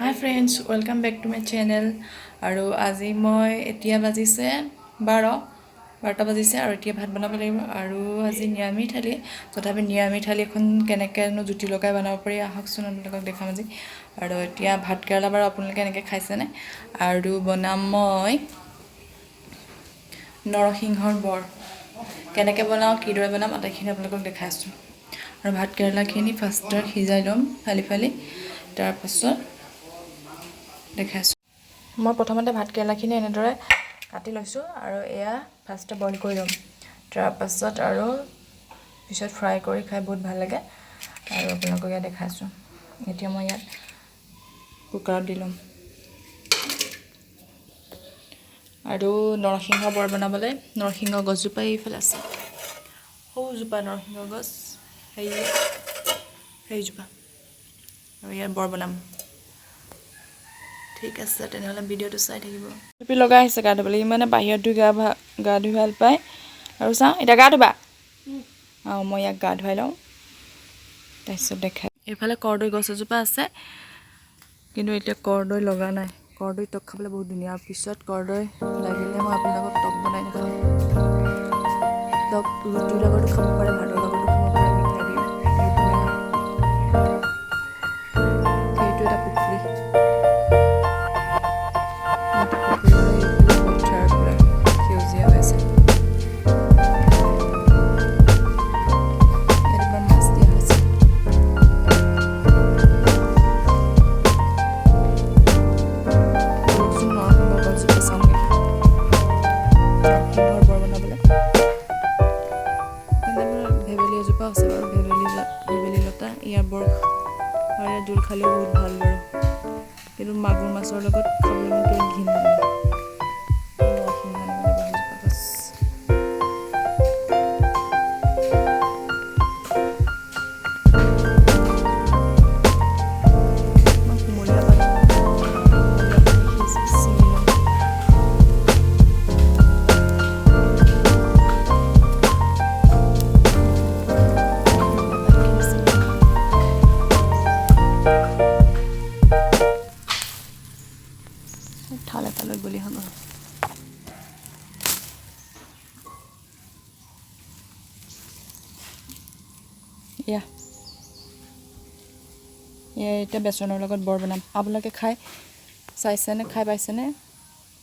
Hi friends, welcome back to my channel. আৰু আজি মই এতিয়া বাজিছে 12টা বাজিছে আৰু এতিয়া ভাত বনাব লাগিব আৰু আজি নিৰামিষ থালি তথাপি নিৰামিষ থালি এখন কেনেকেনো জুতি লগাই বনাব পাৰি আহকচোন আপোনালোকক দেখাম আজি আৰু এতিয়া ভাত কেৰেলা বাৰু আপোনালোকে এনেকৈ খাইছেনে আৰু বনাম মই নৰসিংহৰ বৰ কেনেকৈ বনাওঁ কিদৰে বনাম আটাইখিনি আপোনালোকক দেখাইছোঁ আৰু ভাত কেৰেলাখিনি ফাৰ্ষ্টত সিজাই ল'ম ফালি তাৰপাছত দেখাইছোঁ মই প্ৰথমতে ভাত কেৰেলাখিনি এনেদৰে কাটি লৈছোঁ আৰু এয়া ফাৰ্ষ্টে বইল কৰি ল'ম তাৰপাছত আৰু পিছত ফ্ৰাই কৰি খাই বহুত ভাল লাগে আৰু আপোনালোকক ইয়াত দেখাইছোঁ এতিয়া মই ইয়াত কুকাৰত দি ল'ম আৰু নৰসিংহ বৰ বনাবলৈ নৰসিংহ গছজোপা এইফালে আছে সৰুজোপা নৰসিংহ গছ সেইজোপা আৰু ইয়াত বৰ বনাম ঠিক আছে তেনেহ'লে ভিডিঅ'টো চাই থাকিব টুপি লগাই আহিছে গা ধুবলৈ ইমানে বাহিৰত ধুই গা ধুই ভাল পায় আৰু চাওঁ এতিয়া গা ধুবা মই ইয়াক গা ধুৱাই লওঁ তাৰপিছত দেখাই এইফালে কৰ্দৈ গছ এজোপা আছে কিন্তু এতিয়া কৰ্দৈ লগা নাই কৰ্দৈ টক খাবলৈ বহুত ধুনীয়া পিছত কৰ্দৈ লাগিলে মই আপোনালোকক টক বনাই দেখাম টক ৰুটিৰ লগতো খাব পাৰে ভাতৰ লগতো খাব পাৰে মিঠাই দি সেইটো এটা পুখুৰী আছে বাৰু ভেবেলি লতা ইয়াৰ বৰ আৰু ইয়াৰ জোল খালেও বহুত ভাল বাৰু কিন্তু মাগুৰ মাছৰ লগত খাবলৈ মোৰ কিবা ঘিণ লাগে থাল এটা লৈ গ'লি হ'ব এয়া এতিয়া বেচনৰ লগত বৰ বনাম আপোনালোকে খাই পাইছেনে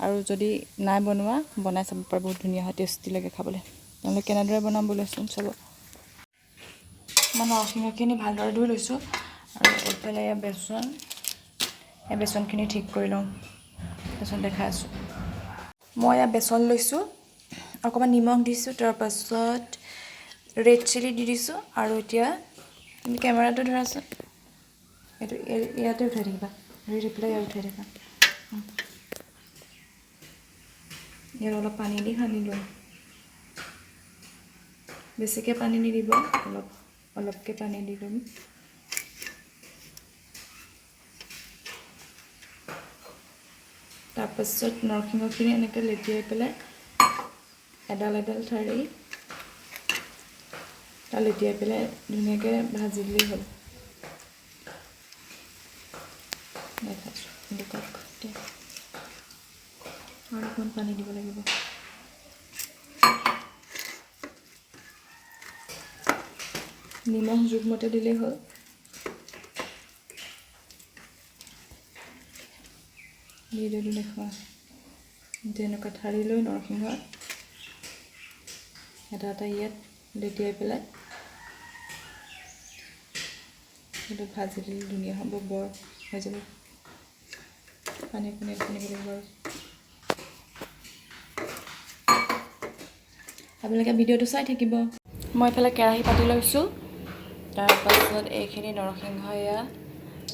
আৰু যদি নাই বনোৱা বনাই চাব পাৰে বহুত ধুনীয়া হয় টেষ্টি লাগে খাবলৈ তেওঁলোকে কেনেদৰে বনাম বুলিচোন চাব মই নৰসিংহখিনি ভালদৰে ধুই লৈছোঁ আৰু এইফালে বেচনখিনি ঠিক কৰি লওঁ তাৰপিছত দেখাই আছোঁ মই ইয়াত বেচন লৈছোঁ অকণমান নিমখ দিছোঁ তাৰপাছত ৰেড চিলি দি দিছোঁ আৰু এতিয়া তুমি কেমেৰাটো ধৰাচোন এইটো ইয়াতে উঠাই থাকিবা ধৰি পেলাই ইয়াত উঠাই থাকিবা ইয়াত অলপ পানী দি সানি লোৱা বেছিকৈ পানী নিদিব অলপকৈ পানী দি ল'ম তাৰপাছত নৰসিংহখিনি এনেকৈ লেটিয়াই পেলাই এডাল ঠাৰি তাত লেটিয়াই পেলাই ধুনীয়াকৈ ভাজি দিলেই হ'ল দেখাইছোঁ আৰু অকণমান পানী দিব লাগিব নিমখ জোখমতে দিলেই হ'ল দি দিলোঁ দেখুৱা যেনেকুৱা ঠাৰি লৈ নৰসিংহ এটা ইয়াত লেটিয়াই পেলাই সেইটো ভাজি দিলে ধুনীয়া হ'ব বৰ হৈ যাব পানী দিব লাগিব আৰু আপোনালোকে ভিডিঅ'টো চাই থাকিব মই এইফালে কেৰাহী পাতি লৈছোঁ তাৰপাছত এইখিনি নৰসিংহ এয়া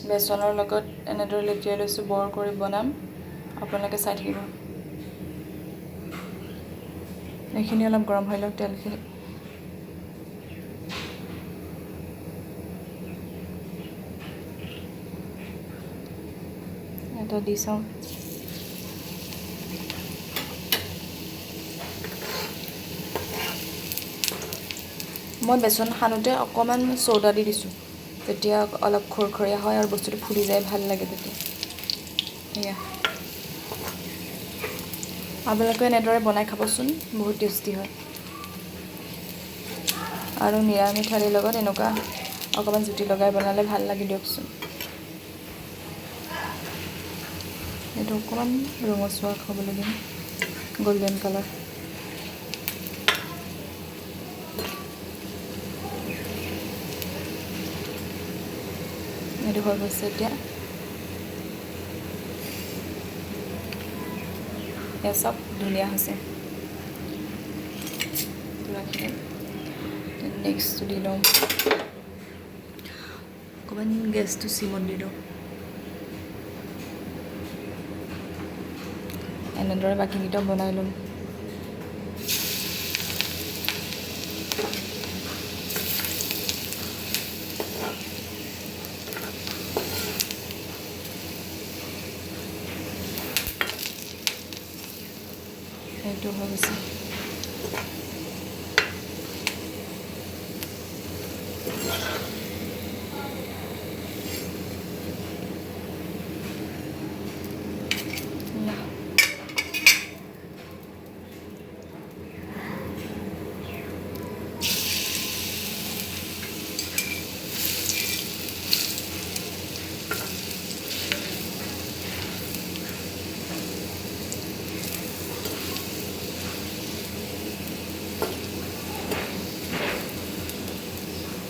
বেচনৰ লগত এনেদৰে লেটিয়াই লৈছোঁ বৰ কৰি বনাম আপোনালোকে চাই থাকিব এইখিনি অলপ গৰম হৈ লওক তেলখিনি এটা দি চাওঁ মই বেচন সানোতে অকণমান চৌদা দি দিছোঁ তেতিয়া অলপ খৰখৰীয়া হয় আৰু বস্তুটো ফুলি যায় ভাল লাগে তেতিয়া এয়া আপোনালোকে এনেদৰে বনাই খাবচোন, বহুত টেষ্টি হয়। আৰু নিৰামিষ থালিৰ লগত এনেকুৱা অকণমান জুতি লগাই বনালে ভাল লাগে দিয়কচোন। এইটো অকণমান ৰঙচুৱা খাবলৈ দিম, গল্ডেন কালাৰ। এইটো হৈ গৈছে এতিয়া। এয়া চব ধুনীয়া হৈছে। ৰাখি দিম। নেক্সটটো দি লওঁ, অকণমান গেছটো চিমত দি দিওঁ। এনেদৰে বাকীকেইটা বনাই ল'ম। সেইটো হৈ গৈছে।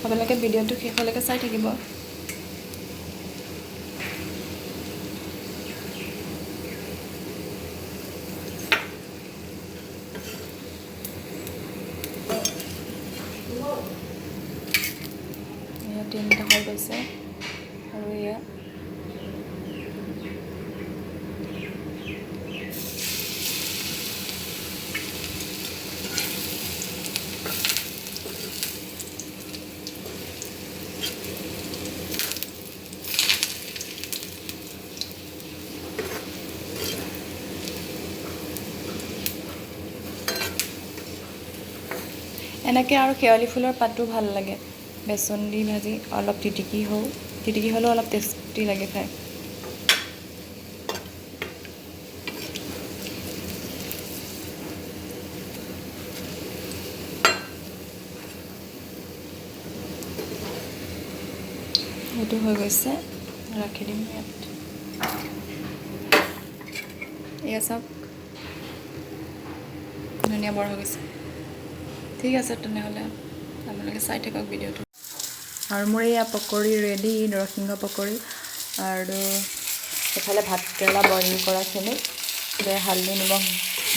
আপোনালোকে ভিডিঅ'টো শেষলৈকে চাই থাকিব। এয়া 3টা হৈ গৈছে আৰু এয়া এনেকৈ। আৰু শেৱালি ফুলৰ পাতো ভাল লাগে, বেচন দি ভাজি অলপ তিটিকি হ'লেও অলপ টেষ্টি লাগে খাই। সেইটো হৈ গৈছে, ৰাখি দিম ইয়াত। এয়া চাওক, ধুনীয়া বৰ হৈ গৈছে। ঠিক আছে তেনেহ'লে আপোনালোকে চাই থাকক ভিডিঅ'টো। আৰু মোৰ এয়া পকৰি ৰেডি, নৰসিংহ পকৰি। আৰু এফালে ভাত কেৰেলা বইল কৰাখিনি হালধি নিমখ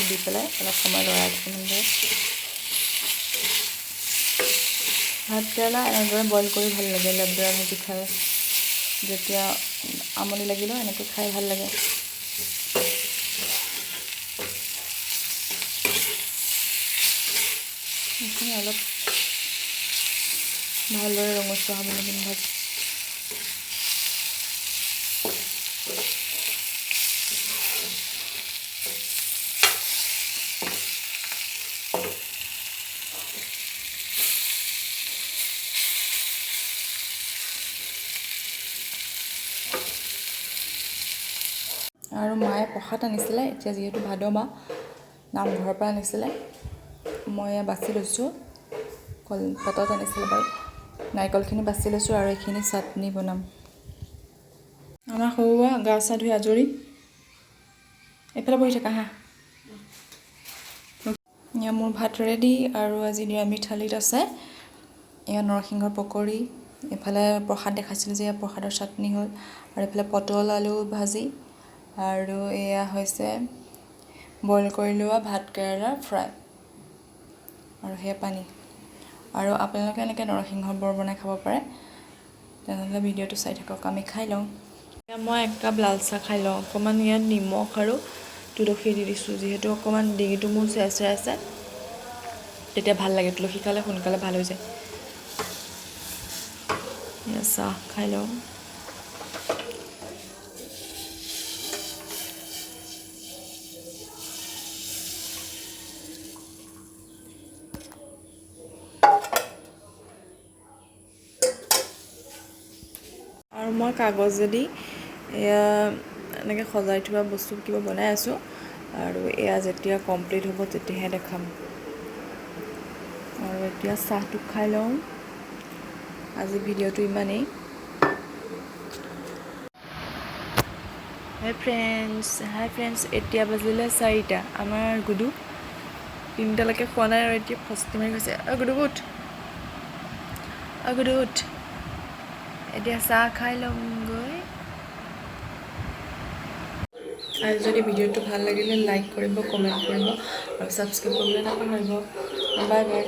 দি পেলাই অলপ সময় লৰাই থাকিব। ভাত কেৰেলা এনেদৰে বইল কৰি ভাল লাগে, লেবৰা ভাজি খাই। যেতিয়া আমনি লাগিলেও এনেকৈ খাই ভাল লাগে। এইখিনি অলপ ভালদৰে ৰঙচুৱা হ'ব লাগে ভাজি। আৰু মায়ে প্ৰসাদ আনিছিলে, এতিয়া যিহেতু ভাদ মাহ, নামঘৰৰ পৰা আনিছিলে। মই বাছি লৈছোঁ, কলপাতত আনিছিলে বাৰু। নাৰিকলখিনি বাছি লৈছোঁ আৰু এইখিনি চাটনি বনাম। আমাৰ সৰুৱা গা চা ধুই আজৰি, এইফালে বহি থাকা হা। এয়া মোৰ ভাত ৰেডি। আৰু আজি নিৰামিষ থালিত আছে এয়া নৰসিংহৰ পকৰি, এইফালে প্ৰসাদ দেখাইছিলোঁ যে, এয়া প্ৰসাদৰ চাটনি হ'ল। আৰু এইফালে পটল আলু ভাজি, আৰু এয়া হৈছে বইল কৰি লোৱা ভাত কেৰেলাৰ ফ্ৰাই, আৰু সেয়া পানী। আৰু আপোনালোকে এনেকৈ নৰসিংহ বৰ বনাই খাব পাৰে, তেনেহ'লে ভিডিঅ'টো চাই থাকক। আমি খাই লওঁ। মই 1 কাপ লাল চাহ খাই লওঁ। অকণমান ইয়াত নিমখ আৰু তুলসী দি দিছোঁ, যিহেতু অকণমান ডিঙিটো মোৰ চেৰচেৰাই আছে, তেতিয়া ভাল লাগে। তুলসী খালে সোনকালে ভাল হৈ যায়। চাহ খাই লওঁ। আৰু মই কাগজেদি এয়া এনেকৈ সজাই থোৱা বস্তু কিবা বনাই আছোঁ আৰু এয়া যেতিয়া কমপ্লিট হ'ব তেতিয়াহে দেখাম আৰু এতিয়া চাহটো খাই লওঁ আজি ভিডিঅ'টো ইমানেই হাই ফ্ৰেণ্ডছ এতিয়া বাজিলে 4টা আমাৰ গুডু 3টালৈকে খোৱা নাই আৰু এতিয়া ফাৰ্ষ্ট মাৰি গৈছে গুডু উঠ এতিয়া চাহ খাই ল'মগৈ আৰু যদি ভিডিঅ'টো ভাল লাগিলে লাইক কৰিব কমেণ্ট কৰিব আৰু ছাবস্ক্ৰাইব কৰিবলৈ নাপাহৰিব বাই বাই